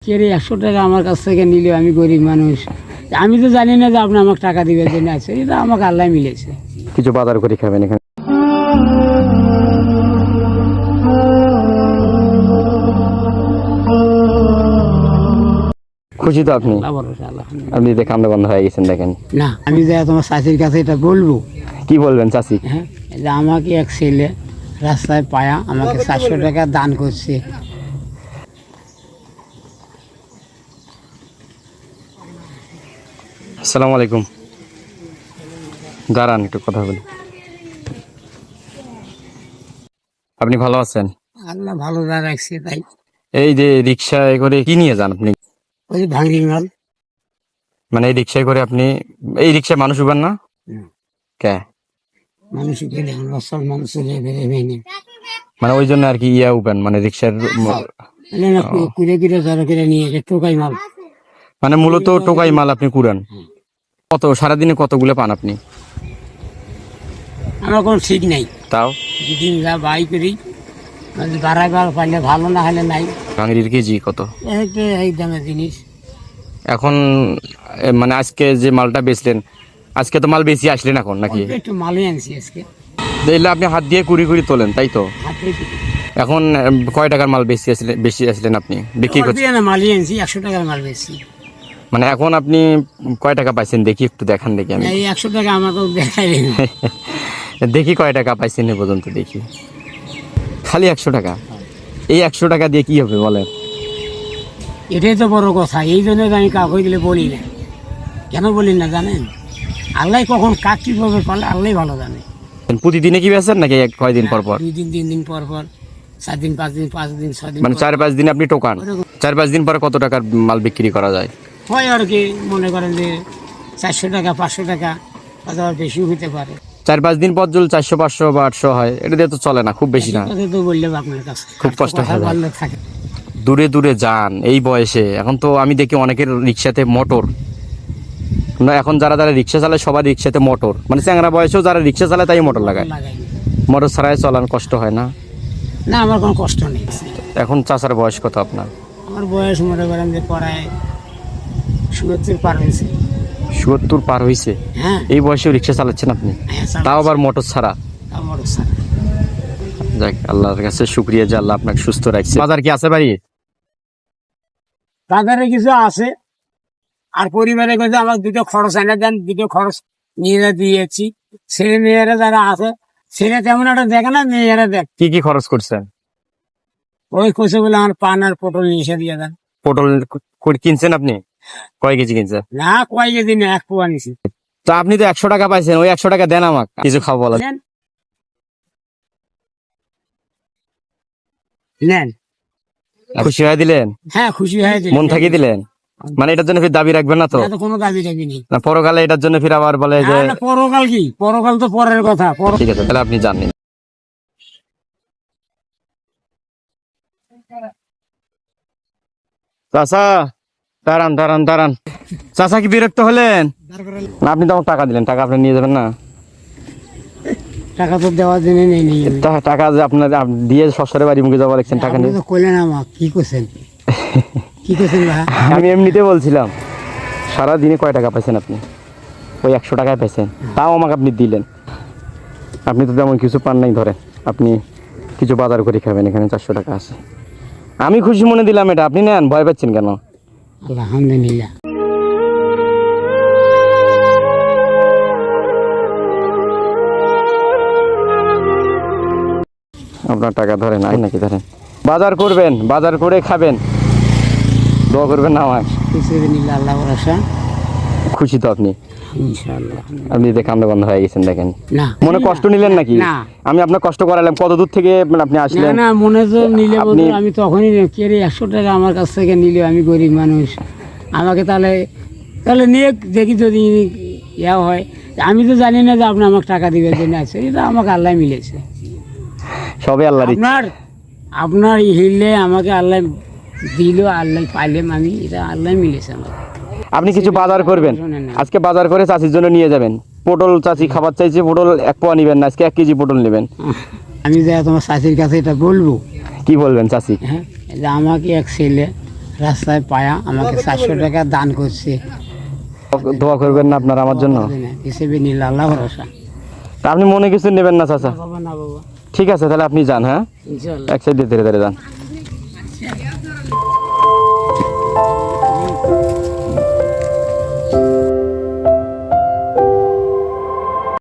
কে রে 100 টাকা আমার কাছ থেকে নিলে, আমি গরিব মানুষ, আমি তো জানি না যে আপনি আমাকে টাকা দিবেন জন্য আছে, এটা আমাকে আল্লাহ মিলেছে। কিছু বাজার করে খাবেন এখানে। খুশি তো আপনি? আল্লাহ ভরসা, আলহামদুলিল্লাহ। আপনি দেখে আমরা বন্ধ হয়ে গেছেন দেখেন। না, আমি যে তোমার চাচির কাছে এটা বলবো। কি বলবেন চাচি? হ্যাঁ, যে আমাকে এক ছেলে রাস্তায় পায়া আমাকে 400 টাকা দান করছে। আসসালামু আলাইকুম। দাঁড়ান একটু কথা বলি। আপনি ভালো আছেন? আল্লাহ ভালো যা রাখছে তাই। এই যে রিক্সায় করে কি নিয়ে যান আপনি? ওই যে ভাঙড়ি মাল। মানে এই রিক্সায় করে আপনি, এই রিক্সায় মানুষ উঠবেন না? কে মানুষ গেলে সব মানুষ ভেঙে মানে ওই জন্য আর কি ইয়া উঠবেন, মানে রিক্সার কুড়ে কুড়ে জড়ো করে নিয়ে টোকাই মাল। মানে মূলত টোকাই মাল আপনি কুড়ান। কত সারাদিনে কতগুলো পান আপনি? আমার কোনো ঠিক নাই, তাও যেদিন যা বাই করি বাড়াইবার পারলে ভালো, না হলে নাই। ভাঙড়ির কেজি কত এই দামের জিনিস। এখন মানে আজকে যে মালটা বেচলেন, আজকে তো মাল বেশি আসলেন এখন নাকি? একটু মালই আনছি আজকে। দেখলে আপনি হাত দিয়ে কুড়ি কুড়ি তোলেন তাই তো? হাতেই তো। এখন কয় টাকার মাল বেশি আসলেন আপনি বিক্রি করছেন? মালই আনছি 100 টাকার মাল বেশি। মানে এখন আপনি কয় টাকা পাইছেন দেখি, একটু দেখান দেখি। আমি এই 100 টাকা আমার তো দেখাই দেখি কয় টাকা পাইছেন এ পর্যন্ত দেখি। খালি 100 টাকা? এই 100 টাকা দিয়ে কি হবে বলেন? এটাই তো বড় কথা, এই জন্য আমি কাউকে দিলে বলি না। কেন বলি না জানেন? আল্লাহ কখন কাক কি করবে পারলে আল্লাহ ভালো জানে। প্রতিদিনে কি বেচেন নাকি কয়দিন পর পর? 2 দিন 3 দিন পর পর, 4 দিন 5 দিন 5 দিন 6 দিন, মানে 4-5 দিন আপনি টোকান? 4-5 দিন পরে কত টাকার মাল বিক্রি করা যায়? হয় আর কি, মনে করেন যে 400 টাকা 500 টাকা, অথবা বেশিও হতে পারে। 4-5 দিন পর যদি 400 500 বা 800 হয়, এটা দিয়ে তো চলে না, খুব বেশি না। কথা তো বললাম আপনার কাছে, খুব কষ্ট কথা হয়। ভালো থাকে। দূরে দূরে যান এই বয়সে, এখন তো আমি দেখি অনেকের রিক্সাতে মোটর না, এখন যারা যারা রিক্সা চালায় সবার রিক্সাতে মোটর, মানে চ্যাংরা বয়সেও যারা রিক্সা চালায় তাই মোটর লাগায়। মোটর ছাড়াই চলান কষ্ট হয় না? না, আমার কোনো কষ্ট নেই। এখন চাচার বয়স কত আপনার? আমার বয়স মনে করেন যে পড়ায় 70 পার হয়েছে। 70 পার হয়েছে? হ্যাঁ। এই বয়সেও রিক্সা চালাচ্ছেন আপনি? তাও আবার মোটর ছাড়া? যাক, আল্লাহর কাছে শুকরিয়া যে আল্লাহ আপনাকে সুস্থ রাখছে। বাজার কি আছে বাড়ি? বাজারে কিছু আছে, আর পরিবারে কাছে আমার 2টো খরচ এনে দেন, 2টো খরচ নিয়ে দিয়েছি। ছেলে মেয়েরা যারা আছে, ছেলে তেমন একটা দেখে না, মেয়েরা দেখ। কি কি খরচ করছেন? ওই কইছে বলে আমার পান আর পটল নিয়ে দিয়ে দেন। পটল কিনছেন আপনি? কয় কেজি কিনছেন? না, কয় কেজি না, 1 পোয়া নিছি। তা আপনি তো 100 টাকা পাইছেন, ওই 100 টাকা দেন আমাকে, কিছু খাবো বলা। নেন। খুশি হয়ে দিলেন? হ্যাঁ, খুশি হয়ে মন থেকে দিলেন? মানে এটার জন্য ফির দাবি রাখবেন না তো? কোনো দাবি টাবি নেই। না পরকালে এটার জন্য ফির আবার বলে যে পরকাল কি, পরকাল তো পরের কথা। ঠিক আছে, তাহলে আপনি জানেন। চাচা দাঁড়ান দাঁড়ান দাঁড়ান। চাচা কি বিরক্ত হলেন? না, আপনি তো আমাকে টাকা দিলেন, টাকা আপনি নিয়ে যাবেন না? টাকা তো দেওয়ার জন্য নেই। টাকা যে আপনার দিয়ে শ্বশুরের বাড়ি মুখে যাওয়া লিখছেন, টাকা নিয়ে কইলেন আমাকে কি করছেন? কি করছেন ভাই? আমি এমনিতে বলছিলাম, সারাদিনে কয় টাকা পাইছেন আপনি? ওই 100 টাকায় পাইছেন, তাও আমাকে আপনি দিলেন। আপনি তো তেমন কিছু পান নাই, ধরেন আপনি কিছু বাজার করে খাবেন, এখানে 400 টাকা আছে। আমি খুশি মনে দিলাম এটা, আপনি নেন, ভয় পাচ্ছেন কেন? আলহামদুলিল্লাহ। আপনার টাকা ধরেন, আই নাকি ধরেন, বাজার করবেন, বাজার করে খাবেন, দোয়া করবেন না আমায়। আল্লাহ ভরসা। খুশি তো আপনি? ইনশাআল্লাহ। আপনি দেখে আমরা বন্ধ হয়ে গেছেন দেখেন। না, মনে কষ্ট নিলেন নাকি? না, আমি আপনার কষ্ট করালাম, কত দূর থেকে আপনি আসলেন? না, মনে তো নিলে আমি তখনই কে রে 100 টাকা আমার কাছ থেকে নিলে, আমি গরিব মানুষ, আমাকে তাহলে নিয়ে দেখি যদি ইয়া হয়। আমি তো জানি না যে আপনি আমাকে টাকা দিবেন জন্য আছে, এটা আমাকে আল্লাহ মিলেছে। সবে আল্লাহর ইচ্ছা। আপনার হিললে আমাকে আল্লাহ দিল, আল্লাহ পাইলাম আমি, এটা আল্লাহ মিলেছে আমার। আপনি কিছু বাজার করবেন, আজকে বাজার করে চাচির জন্য নিয়ে যাবেন। পটল চাচি খাবার চাইছে, পটল 1 পোয়া নিবেন না, আজকে 1 কেজি পটল নেবেন। আমি যে তোমার চাচির কাছে এটা বলবো। কি বলবেন চাচি? হ্যাঁ, যে আমাকে এক ছেলে রাস্তায় পায়া আমাকে 400 টাকা দান করছে। দোয়া করবেন না আপনারা আমার জন্য? হিসেবে নিল আল্লাহ ভরসা। তা আপনি মনে কিছু নেবেন না চাচা? বাবা না বাবা, ঠিক আছে, তাহলে আপনি যান, হ্যাঁ ইনশাআল্লাহ। এক সাইড দিয়ে ধীরে ধীরে যান।